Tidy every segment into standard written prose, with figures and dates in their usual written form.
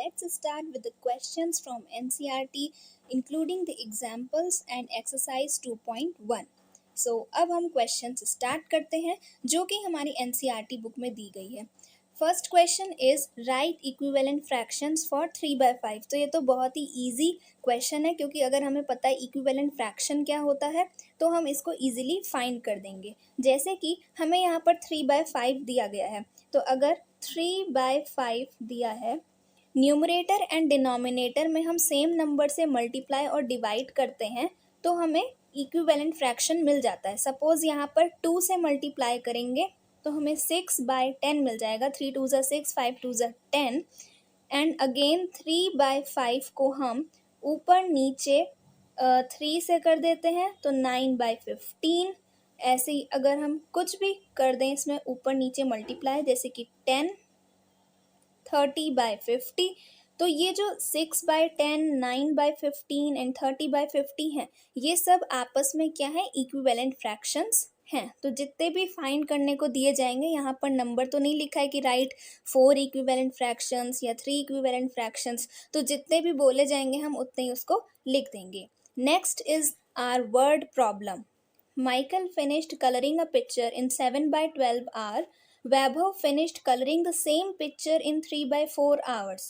let's start with the questions from NCERT, including the examples and exercise 2.1. So अब हम questions start करते हैं जो कि हमारी NCERT बुक में दी गई है. First question is right equivalent fractions for 3/5. तो ये तो बहुत ही इजी क्वेश्चन है क्योंकि अगर हमें पता है इक्विवेलेंट फ्रैक्शन क्या होता है तो हम इसको इजीली फाइंड कर देंगे. जैसे कि हमें यहाँ पर 3/5 दिया गया है, तो अगर 3/5 दिया है, न्यूमरेटर एंड डिनोमिनेटर में हम सेम नंबर से मल्टीप्लाई और डिवाइड करते हैं तो हमें इक्विवेलेंट फ्रैक्शन मिल जाता है. सपोज यहाँ पर 2 से मल्टीप्लाई करेंगे तो हमें 6/10 मिल जाएगा. 3 2 6, 5 2 10 एंड अगेन 3/5 को हम ऊपर नीचे 3 से कर देते हैं तो 9/15. ऐसे ही अगर हम कुछ भी कर दें इसमें ऊपर नीचे मल्टीप्लाई, जैसे कि 10, 30/50, तो ये जो 6/10, 9/15 एंड 30/50 हैं, ये सब आपस में क्या है, इक्विवेलेंट फ्रैक्शंस हैं. तो जितने भी फाइंड करने को दिए जाएंगे, यहाँ पर नंबर तो नहीं लिखा है कि राइट 4 इक्विवेलेंट फ्रैक्शंस या 3 इक्विवेलेंट फ्रैक्शंस, तो जितने भी बोले जाएंगे हम उतने ही उसको लिख देंगे. Next is our word problem. Michael finished coloring a picture in 7/12 hour. Vaibhav finished coloring the same picture in 3/4 hours.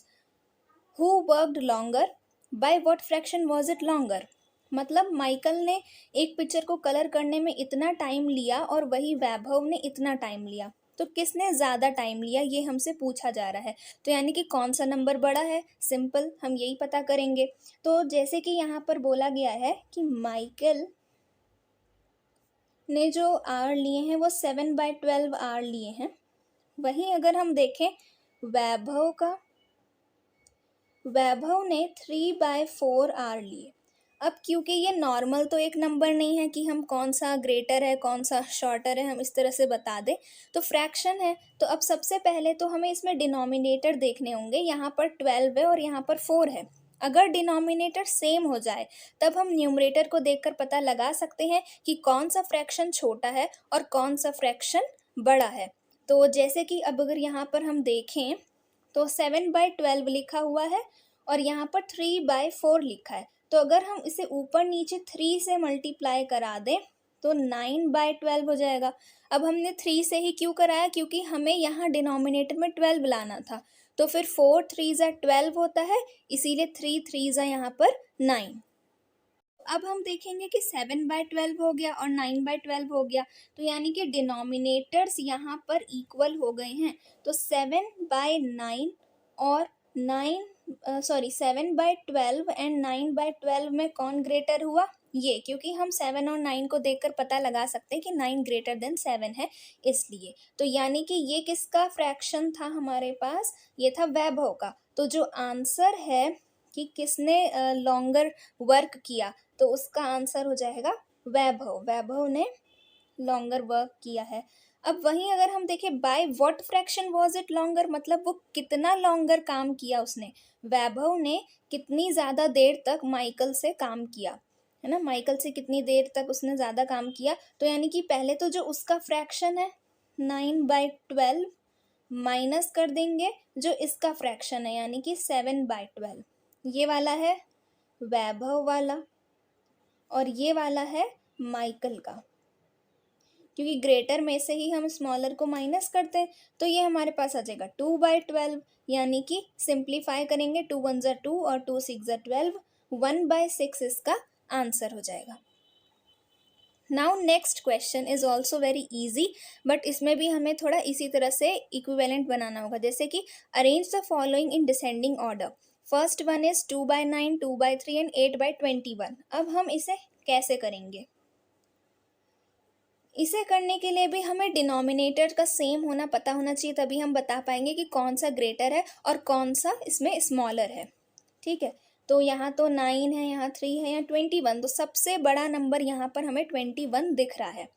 Who worked longer? By what fraction was it longer? मतलब माइकल ने एक पिक्चर को colour करने में इतना time लिया और वही वैभव ने इतना टाइम लिया, तो किसने ज़्यादा टाइम लिया ये हमसे पूछा जा रहा है. तो यानी कि कौन सा नंबर बड़ा है, सिंपल हम यही पता करेंगे. तो जैसे कि यहाँ पर बोला गया है कि माइकल ने जो आवर लिए हैं वो 7/12 आवर लिए हैं. वहीं अगर हम देखें वैभव ने 3/4 आवर लिए. अब क्योंकि ये नॉर्मल तो एक नंबर नहीं है कि हम कौन सा ग्रेटर है कौन सा शॉर्टर है हम इस तरह से बता दें, तो फ्रैक्शन है. तो अब सबसे पहले तो हमें इसमें डिनोमिनेटर देखने होंगे. यहाँ पर 12 है और यहाँ पर 4 है. अगर डिनोमिनेटर सेम हो जाए तब हम न्यूमरेटर को देखकर पता लगा सकते हैं कि कौन सा फ्रैक्शन छोटा है और कौन सा फ्रैक्शन बड़ा है. तो जैसे कि अब अगर यहाँ पर हम देखें तो 7/12 लिखा हुआ है और यहाँ पर 3/4 लिखा है. तो अगर हम इसे ऊपर नीचे 3 से मल्टीप्लाई करा दें तो 9/12 हो जाएगा. अब हमने 3 से ही क्यों कराया, क्योंकि हमें यहाँ डिनोमिनेटर में 12 लाना था. तो फिर 4 3 12 होता है, इसीलिए 3 3 यहाँ पर 9. अब हम देखेंगे कि 7/12 हो गया और 9/12 हो गया, तो यानी कि डिनोमिनेटर्स यहाँ पर इक्वल हो गए हैं. तो 7/9 और 7/12 एंड 9/12 में कौन ग्रेटर हुआ, ये, क्योंकि हम 7 और 9 को देखकर पता लगा सकते हैं कि 9 ग्रेटर देन 7 है इसलिए. तो यानी कि ये किसका फ्रैक्शन था हमारे पास, ये था वैभव का. तो जो आंसर है कि किसने लॉन्गर वर्क किया, तो उसका आंसर हो जाएगा वैभव ने लॉन्गर वर्क किया है. अब वहीं अगर हम देखें by what fraction was it longer, मतलब वो कितना लॉन्गर काम किया उसने, वैभव ने कितनी ज़्यादा देर तक माइकल से काम किया, है ना, माइकल से कितनी देर तक उसने ज़्यादा काम किया. तो यानी कि पहले तो जो उसका फ्रैक्शन है 9/12 माइनस कर देंगे जो इसका फ्रैक्शन है यानी कि 7/12. ये वाला है वैभव वाला और ये वाला है माइकल का, क्योंकि ग्रेटर में से ही हम स्मॉलर को माइनस करते हैं. तो ये हमारे पास आ जाएगा 2/12, यानी कि सिंप्लीफाई करेंगे 2 1 2 और 2 6 12, 1/6 इसका आंसर हो जाएगा. Now next question is also very easy, but इसमें भी हमें थोड़ा इसी तरह से इक्विवेलेंट बनाना होगा. जैसे कि arrange the following in descending order. First one is 2/9, 2/3 and 8/21. अब हम इसे कैसे करेंगे, इसे करने के लिए भी हमें डिनोमिनेटर का सेम होना पता होना चाहिए, तभी हम बता पाएंगे कि कौन सा ग्रेटर है और कौन सा इसमें स्मॉलर है. ठीक है, तो यहाँ तो 9 है, यहाँ 3 है, यहाँ 21, तो सबसे बड़ा नंबर यहाँ पर हमें 21 दिख रहा है.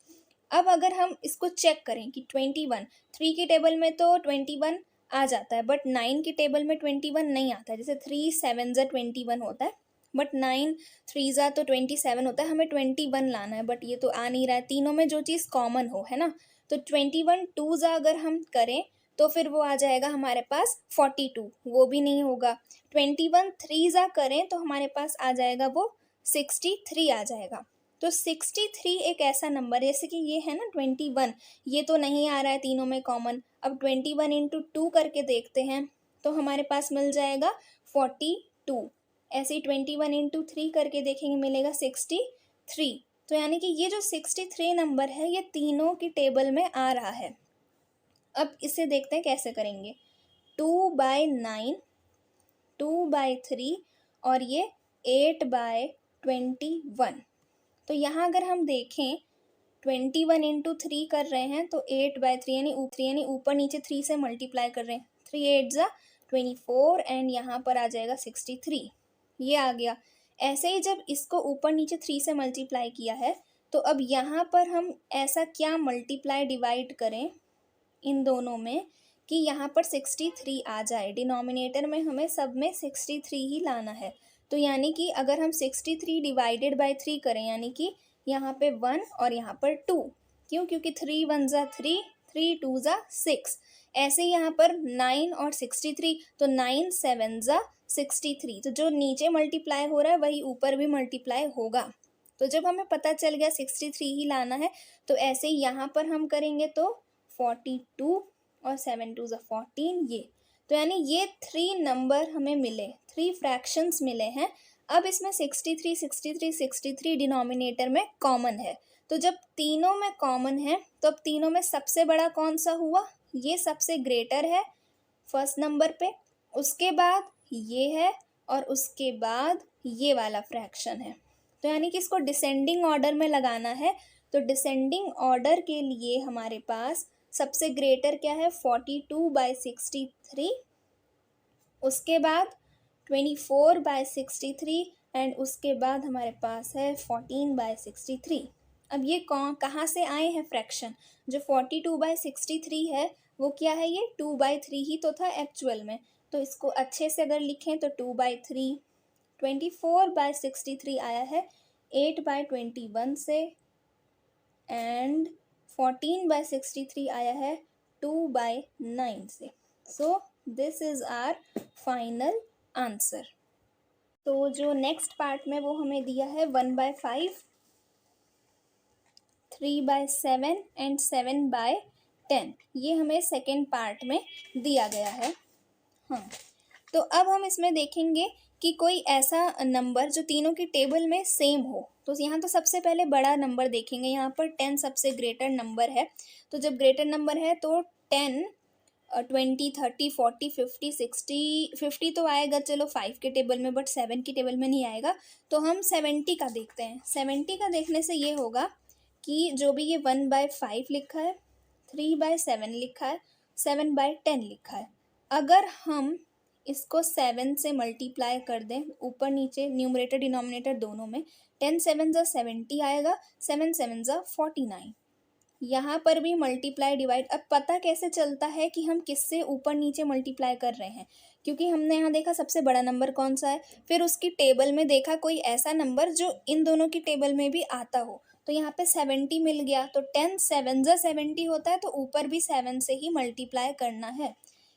अब अगर हम इसको चेक करें कि 21 3 की टेबल में तो 21 आ जाता है, बट 9 की टेबल में 21 नहीं आता है. जैसे 3 7 21 होता है, बट 9 3 तो 27 होता है. हमें 21 लाना है, बट ये तो आ नहीं रहा है. तीनों में जो चीज़ कॉमन हो, है ना, तो 21 2 अगर हम करें तो फिर वो आ जाएगा हमारे पास 42, वो भी नहीं होगा। 21 3 करें तो हमारे पास आ जाएगा वो 63 आ जाएगा। तो 63 एक ऐसा नंबर, जैसे कि ये है ना 21, ये तो नहीं आ रहा है तीनों में कॉमन। अब 21 इंटू 2 करके देखते हैं तो हमारे पास मिल जाएगा 42। ऐसे ही 21 इंटू 3 करके देखेंगे, मिलेगा 63। तो यानी कि ये जो 63 नंबर है ये तीनों की टेबल में आ रहा है। अब इसे देखते हैं कैसे करेंगे। 2/9, 2/3 और ये 8/21। तो यहाँ अगर हम देखें 21 इंटू 3 कर रहे हैं तो 8/3 यानी ऊपर नीचे 3 से मल्टीप्लाई कर रहे हैं। 3 8 ज़ा 24 एंड यहाँ पर आ जाएगा 63, ये आ गया। ऐसे ही जब इसको ऊपर नीचे 3 से मल्टीप्लाई किया है तो अब यहाँ पर हम ऐसा क्या मल्टीप्लाई डिवाइड करें इन दोनों में कि यहाँ पर 63 आ जाए। डिनोमिनेटर में हमें सब में 63 ही लाना है। तो यानी कि अगर हम 63 डिवाइडेड बाय 3 करें, यानी कि यहाँ पे 1 और यहाँ पर 2, क्यों? क्योंकि 3 1 ज़ा 3, 3 2 ज़ा 6। ऐसे ही यहाँ पर 9 और 63, तो 9 7 ज़ा 63। तो जो नीचे मल्टीप्लाई हो रहा है वही ऊपर भी मल्टीप्लाई होगा। तो जब हमें पता चल गया 63 ही लाना है, तो ऐसे ही यहाँ पर हम करेंगे तो 42 और 7 2 ज़ा 14 ये। तो यानी ये 3 नंबर हमें मिले, 3 फ्रैक्शंस मिले हैं। अब इसमें 63 63 63 डिनोमिनेटर में कॉमन है। तो जब तीनों में कॉमन है तो अब तीनों में सबसे बड़ा कौन सा हुआ? ये सबसे ग्रेटर है फर्स्ट नंबर पे, उसके बाद ये है और उसके बाद ये वाला फ्रैक्शन है। तो यानी कि इसको डिसेंडिंग ऑर्डर में लगाना है। तो डिसेंडिंग ऑर्डर के लिए हमारे पास सबसे ग्रेटर क्या है? 42/63, उसके बाद 24/63 एंड उसके बाद हमारे पास है 14/63। अब ये कहाँ से आए हैं फ्रैक्शन? जो 42/63 है वो क्या है? ये 2/3 ही तो था एक्चुअल में। तो इसको अच्छे से अगर लिखें तो 2/3। 24/63 आया है 8/21 से एंड 14/63 आया है 2/9 से। So this is our final answer. तो जो नेक्स्ट पार्ट में वो हमें दिया है 1/5, 3/7 एंड 7/10, ये हमें सेकेंड पार्ट में दिया गया है। हाँ, तो अब हम इसमें देखेंगे कि कोई ऐसा नंबर जो तीनों की टेबल में सेम हो। तो यहाँ तो सबसे पहले बड़ा नंबर देखेंगे, यहाँ पर 10 सबसे ग्रेटर नंबर है। तो जब ग्रेटर नंबर है तो 10 20 30 40 50 60 50 तो आएगा चलो 5 के टेबल में, बट 7 की टेबल में नहीं आएगा। तो हम 70 का देखते हैं। 70 का देखने से ये होगा कि जो भी ये 1/5 लिखा है, 3/7 लिखा है, 7/10 लिखा है, अगर हम इसको 7 से मल्टीप्लाई कर दें ऊपर नीचे न्यूमरेटर डिनोमिनेटर दोनों में, 10 7 ज़ा 70 आएगा, 7 7 ज़ा 49। यहाँ पर भी मल्टीप्लाई डिवाइड। अब पता कैसे चलता है कि हम किससे ऊपर नीचे मल्टीप्लाई कर रहे हैं? क्योंकि हमने यहाँ देखा सबसे बड़ा नंबर कौन सा है, फिर उसकी टेबल में देखा कोई ऐसा नंबर जो इन दोनों की टेबल में भी आता हो। तो यहाँ पे 70 मिल गया, तो 10 7 ज़ा 70 होता है, तो ऊपर भी 7 से ही मल्टीप्लाई करना है।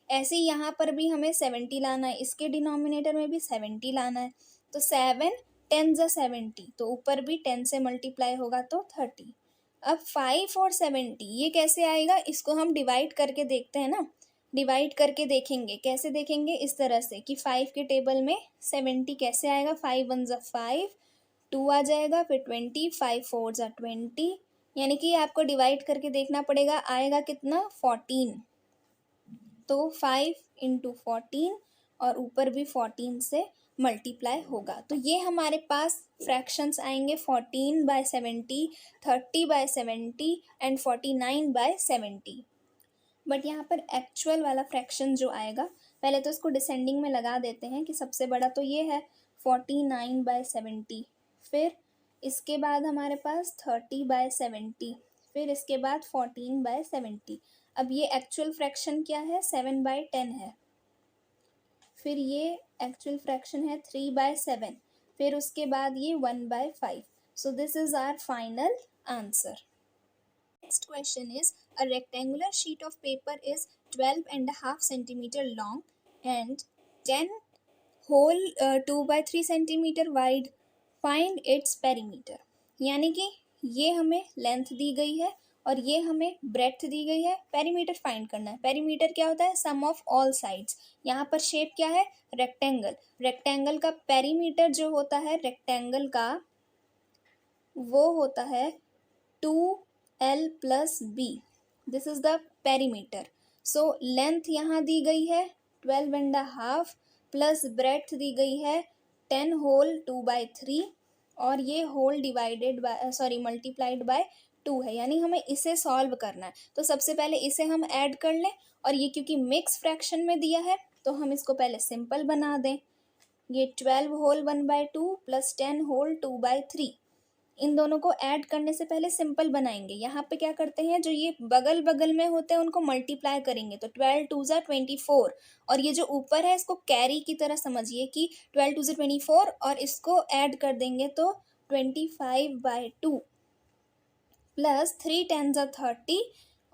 ऐसे ही यहाँ पर भी हमें 70 लाना है, इसके डिनोमिनेटर में भी 70 लाना है। तो 7 10 ज़ा 70, तो ऊपर भी 10 से मल्टीप्लाई होगा तो 30। अब 5 और 70 ये कैसे आएगा? इसको हम डिवाइड करके देखते हैं ना। डिवाइड करके देखेंगे, कैसे देखेंगे? इस तरह से कि 5 के टेबल में 70 कैसे आएगा? 5 1 ज़ा 5, 2 आ जाएगा, फिर 20, 5 4 ज़ा 20, यानी कि आपको डिवाइड करके देखना पड़ेगा, आएगा कितना? 14। तो 5 इंटू 14 और ऊपर भी 14 से मल्टीप्लाई होगा। तो ये हमारे पास फ्रैक्शंस आएंगे 14/70, 30/70 एंड 49/70। बट यहाँ पर एक्चुअल वाला फ्रैक्शन जो आएगा, पहले तो इसको डिसेंडिंग में लगा देते हैं कि सबसे बड़ा तो ये है 49/70, फिर इसके बाद हमारे पास 30/70, फिर इसके बाद 14/70। अब ये एक्चुअल फ्रैक्शन क्या है? 7/10 है। फिर ये एक्चुअल फ्रैक्शन है 3/7, फिर उसके बाद ये 1/5। So this is our final answer. Next question is, a rectangular sheet of paper is 12.5 centimeter long and 10 whole 2/3 centimeter wide. Find its perimeter. यानी कि ये हमें लेंथ दी गई है और ये हमें ब्रेड्थ दी गई है, पेरीमीटर फाइंड करना है. पेरीमीटर क्या होता है? सम ऑफ ऑल साइड्स. यहाँ पर शेप क्या है? रेक्टेंगल. रेक्टेंगल का पेरीमीटर जो होता है रेक्टेंगल का वो होता है 2l + b. This is the perimeter. So length यहाँ दी गई है 12.5 प्लस ब्रेड्थ दी गई है 10 होल 2/3 और ये whole divided by multiplied by 2 है. यानी हमें इसे सॉल्व करना है. तो सबसे पहले इसे हम ऐड कर लें और ये क्योंकि मिक्स फ्रैक्शन में दिया है तो हम इसको पहले सिंपल बना दें. ये 12 होल 1/2 प्लस 10 होल 2/3. इन दोनों को ऐड करने से पहले सिंपल बनाएंगे. यहाँ पे क्या करते हैं, जो ये बगल बगल में होते हैं उनको मल्टीप्लाई करेंगे. तो 12 2 ज़ा 24 और ये जो ऊपर है इसको कैरी की तरह समझिए कि 12 2 ज़ा 24 और इसको ऐड कर देंगे तो 25/2 प्लस 3 10 ज़ा 30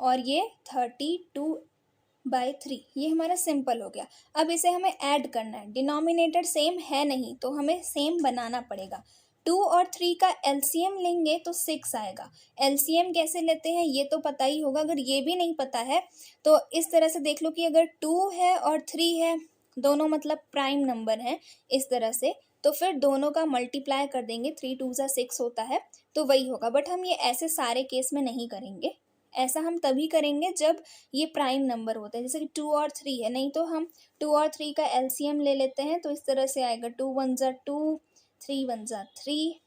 और ये 32/3. ये हमारा सिंपल हो गया. अब इसे हमें ऐड करना है. डिनोमिनेटर सेम है नहीं तो हमें सेम बनाना पड़ेगा. 2 और 3 का एलसीएम लेंगे तो 6 आएगा. एलसीएम कैसे लेते हैं ये तो पता ही होगा. अगर ये भी नहीं पता है तो इस तरह से देख लो कि अगर 2 है और 3 है दोनों मतलब प्राइम नंबर हैं इस तरह से, तो फिर दोनों का मल्टीप्लाई कर देंगे. 3 2 ज़ा 6 होता है तो वही होगा. बट हम ये ऐसे सारे केस में नहीं करेंगे. ऐसा हम तभी करेंगे जब ये प्राइम नंबर होते हैं. जैसे कि 2 और 3 है, नहीं तो हम 2 और 3 का एलसीएम ले लेते हैं तो इस तरह से आएगा 2 1 ज़ा 2 3 1 ज़ा 3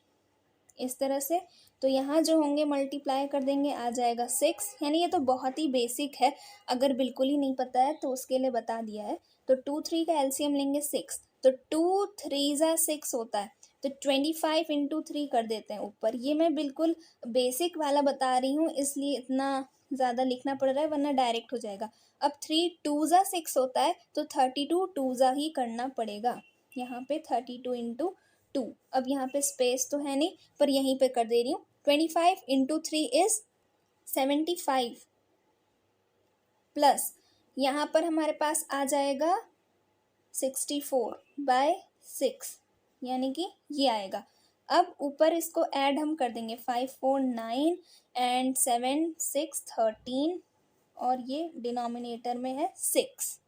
इस तरह से. तो यहाँ जो होंगे मल्टीप्लाई कर देंगे आ जाएगा 6. यानी ये तो बहुत ही बेसिक है, अगर बिल्कुल ही नहीं पता है तो उसके लिए बता दिया है. तो 2 3 का एलसीएम लेंगे 6 तो 2 3 ज़ा 6 होता है. तो 25 इंटू 3 कर देते हैं ऊपर. ये मैं बिल्कुल बेसिक वाला बता रही हूँ इसलिए इतना ज़्यादा लिखना पड़ रहा है वरना डायरेक्ट हो जाएगा. अब 3 2 ज़ा 6 होता है तो 32 2 ज़ा ही करना पड़ेगा. यहाँ पे 32 इंटू 2. अब यहाँ पे स्पेस तो है नहीं पर यहीं पे कर दे रही हूँ. 25 इंटू 3 इज 75 प्लस यहाँ पर हमारे पास आ जाएगा 64/6 यानी कि ये आएगा. अब ऊपर इसको ऐड हम कर देंगे 5 4 9 एंड 7 6 13 और ये डिनोमिनेटर में है 6.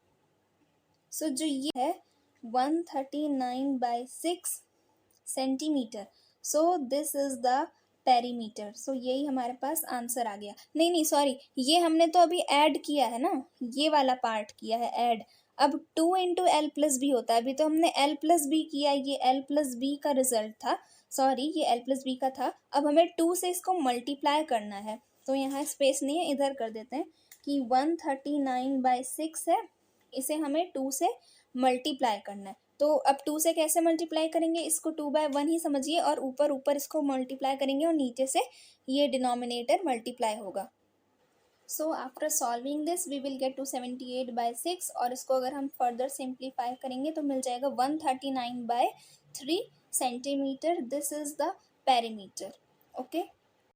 सो जो ये है 139/6 centimetre. So this is the perimeter. सो यही हमारे पास आंसर आ गया. नहीं सॉरी, ये हमने तो अभी ऐड किया है ना, ये वाला पार्ट किया है ऐड. अब 2 इंटू एल प्लस बी होता है. अभी तो हमने एल प्लस बी किया, ये एल प्लस बी का रिजल्ट था. सॉरी ये एल प्लस बी का था. अब हमें 2 से इसको मल्टीप्लाई करना है तो यहाँ स्पेस नहीं है, इधर कर देते हैं कि 139/6 है. इसे हमें 2 से मल्टीप्लाई करना है. तो अब 2 से कैसे मल्टीप्लाई करेंगे, इसको 2/1 ही समझिए और ऊपर ऊपर इसको मल्टीप्लाई करेंगे और नीचे से ये डिनोमिनेटर मल्टीप्लाई होगा. So after solving this we will get to 78/6 और इसको अगर हम फर्दर सिंप्लीफाई करेंगे तो मिल जाएगा 139/3 centimetre. This is the perimeter. Okay.